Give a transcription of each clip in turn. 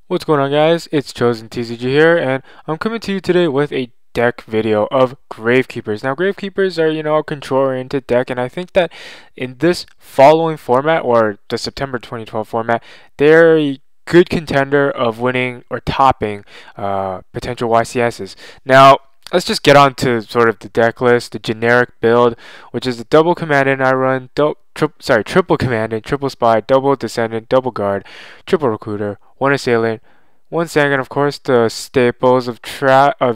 What's going on, guys? It's ChosenTCG here, and I'm coming to you today with a deck video of Gravekeepers. Now, Gravekeepers are, a control-oriented deck, and I think that in this following format, or the September 2012 format, they're a good contender of winning or topping potential YCSs. Now, let's just get on to sort of the deck list, the generic build, which is the double commandant I run, triple commandant, triple spy, double descendant, double guard, triple recruiter, one assailant, one Sangan. Of course, the staples of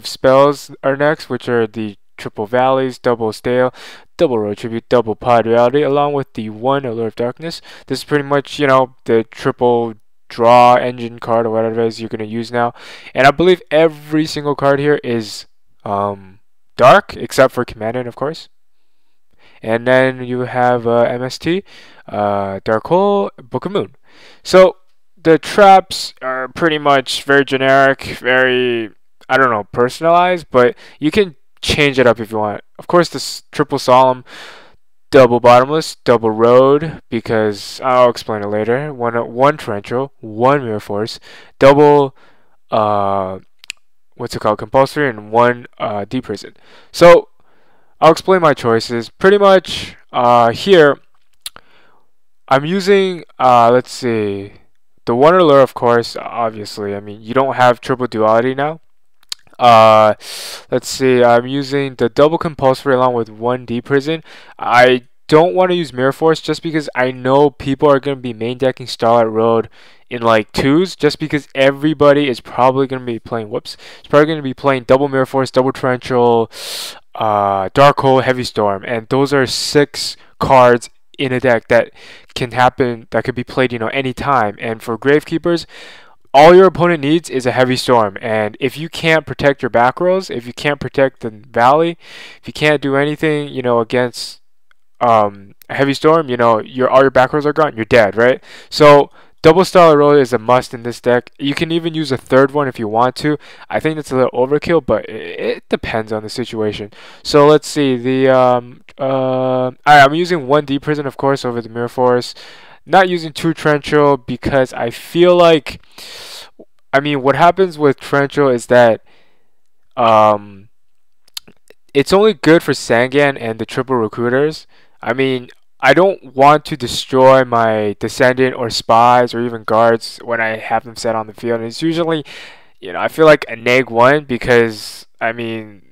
spells are next, which are the triple valleys, double stele, double road tribute, double pod duality, along with the one allure of darkness. This is pretty much, the triple draw engine card or whatever it is you're going to use now. And I believe every single card here is dark, except for commandant, of course. And then you have MST, Dark Hole, Book of Moon. So the traps are pretty much very generic, very, I don't know, personalized, but you can change it up if you want. Of course, this triple Solemn, double Bottomless, double Road, because I'll explain it later. One Torrential, one Mirror Force, double, what's it called, Compulsory, and one Deep Prison. So I'll explain my choices. Pretty much here, I'm using, let's see, the one allure, of course, obviously. I mean, you don't have triple duality now. Let's see, I'm using the double compulsory along with one deep prison. I don't want to use Mirror Force just because I know people are going to be main decking Starlight Road in like twos, just because everybody is probably going to be playing, it's probably going to be playing double Mirror Force, double Torrential, Dark Hole, Heavy Storm, and those are 6 cards in a deck that can happen, that could be played, anytime. And for Gravekeepers, all your opponent needs is a Heavy Storm, and if you can't protect your back rows, if you can't protect the Valley, if you can't do anything, against a Heavy Storm, all your back rows are gone, you're dead, right? So double Starlight Road is a must in this deck. You can even use a third one if you want to. I think that's a little overkill, but it depends on the situation. So let's see. I'm using one Deep Prison, of course, over the Mirror Force. Not using 2 Torrential because I feel like, I mean, what happens with Torrential is that it's only good for Sangan and the triple recruiters. I mean, I don't want to destroy my descendant or spies or even guards when I have them set on the field. And it's usually, I feel like a neg 1 because, I mean,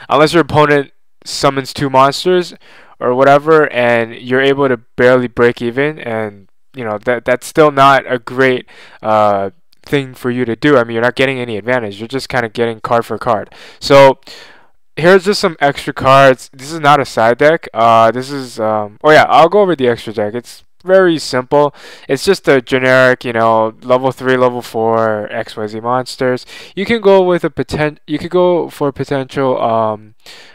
unless your opponent summons 2 monsters or whatever and you're able to barely break even, and that's still not a great thing for you to do. I mean, you're not getting any advantage. You're just kind of getting card for card. So here's just some extra cards. This is not a side deck. This is oh yeah, I'll go over the extra deck. It's very simple. It's just a generic, level 3, level 4 XYZ monsters. You can go with you could go for potential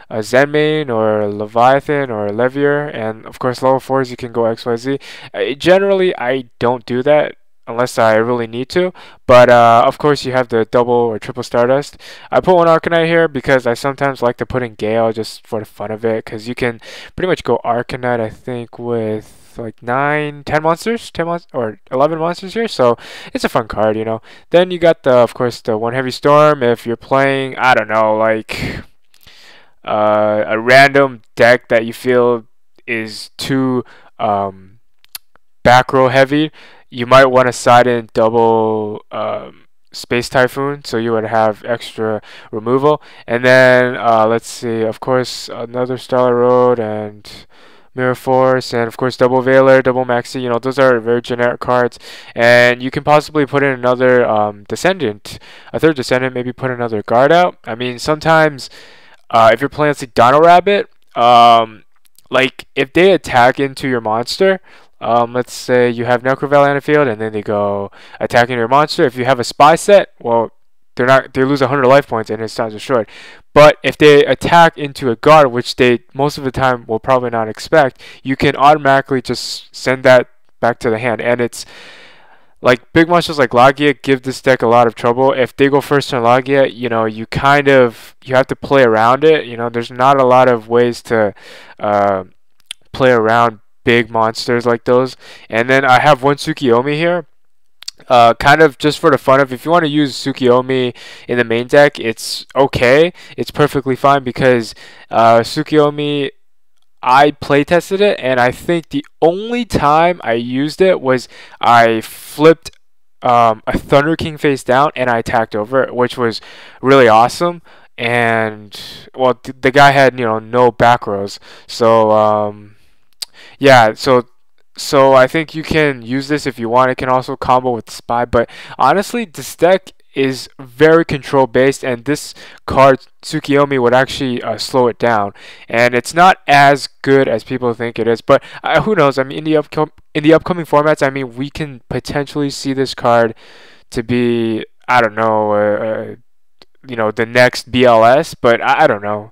a Zenmain or Leviathan or Levier, and of course level 4s you can go XYZ. Generally I don't do that unless I really need to, but of course you have the double or triple Stardust. I put one Arcanite here because I sometimes like to put in Gale just for the fun of it, because you can pretty much go Arcanite, I think, with like 10 monsters, 10 or 11 monsters here, so it's a fun card, Then you got of course the one Heavy Storm if you're playing, I don't know, like a random deck that you feel is too back row heavy. You might want to side in double Space Typhoon, so you would have extra removal. And then let's see, of course, another Starlight Road and Mirror Force, and of course double Veiler, double Maxi. Those are very generic cards, and you can possibly put in another Descendant, a third Descendant. Maybe put another guard out. I mean, sometimes if you're playing, let's say, Dino Rabbit, like if they attack into your monster. Let's say you have Necrovalley on the field, and then they go attacking your monster. If you have a spy set, well, they lose 100 life points and it's not destroyed. But if they attack into a guard, which they most of the time will probably not expect, you can automatically just send that back to the hand. And it's like big monsters like Logia give this deck a lot of trouble. If they go first turn Logia, you have to play around it. There's not a lot of ways to play around big monsters like those. And then I have one Tsukiyomi here. Kind of just for the fun of, if you want to use Tsukiyomi in the main deck, it's okay. It's perfectly fine because Tsukiyomi, I play tested it, and I think the only time I used it was I flipped a Thunder King face down and I attacked over it, which was really awesome. And well, the guy had, no back rows, so yeah, so I think you can use this if you want. It can also combo with Spy, but honestly, this deck is very control based, and this card Tsukiyomi would actually slow it down. And it's not as good as people think it is, but who knows? I mean, in the upcoming formats, I mean, we can potentially see this card to be, I don't know, the next BLS, but I don't know.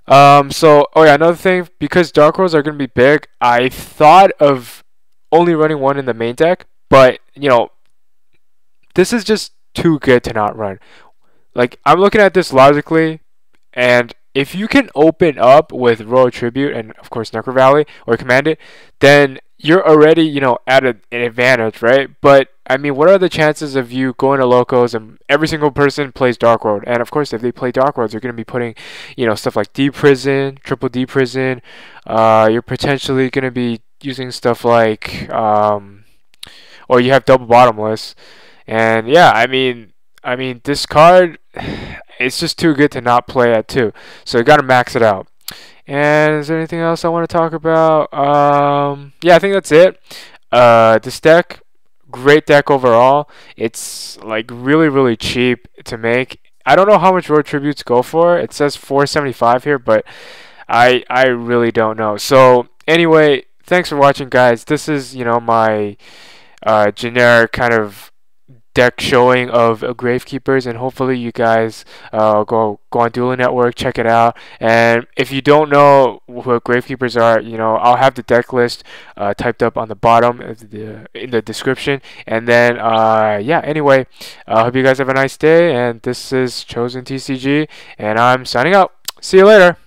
Oh yeah, another thing, because Dark Rolls are going to be big, I thought of only running one in the main deck, but, this is just too good to not run. Like, I'm looking at this logically, and if you can open up with Royal Tribute and, of course, Necrovalley or Commandant, then you're already, at an advantage, right? But, I mean, what are the chances of you going to locos and every single person plays Dark Road? And, of course, if they play Dark Roads, you're going to be putting, stuff like D Prison, Triple D Prison. You're potentially going to be using stuff like, or you have double Bottomless. And, yeah, I mean, this card, it's just too good to not play at 2. So you got to max it out. And is there anything else I want to talk about? Yeah, I think that's it. This deck, great deck overall. It's like really, really cheap to make. I don't know how much Road Tributes go for. It says 475 here, but I really don't know. So anyway, thanks for watching, guys. This is, my generic kind of deck showing of Gravekeepers, and hopefully you guys go on Duelingnetwork, check it out. And if you don't know what Gravekeepers are, I'll have the deck list typed up on the bottom of in the description. And then yeah, anyway, I hope you guys have a nice day, and this is ChosenTCG, and I'm signing out. See you later.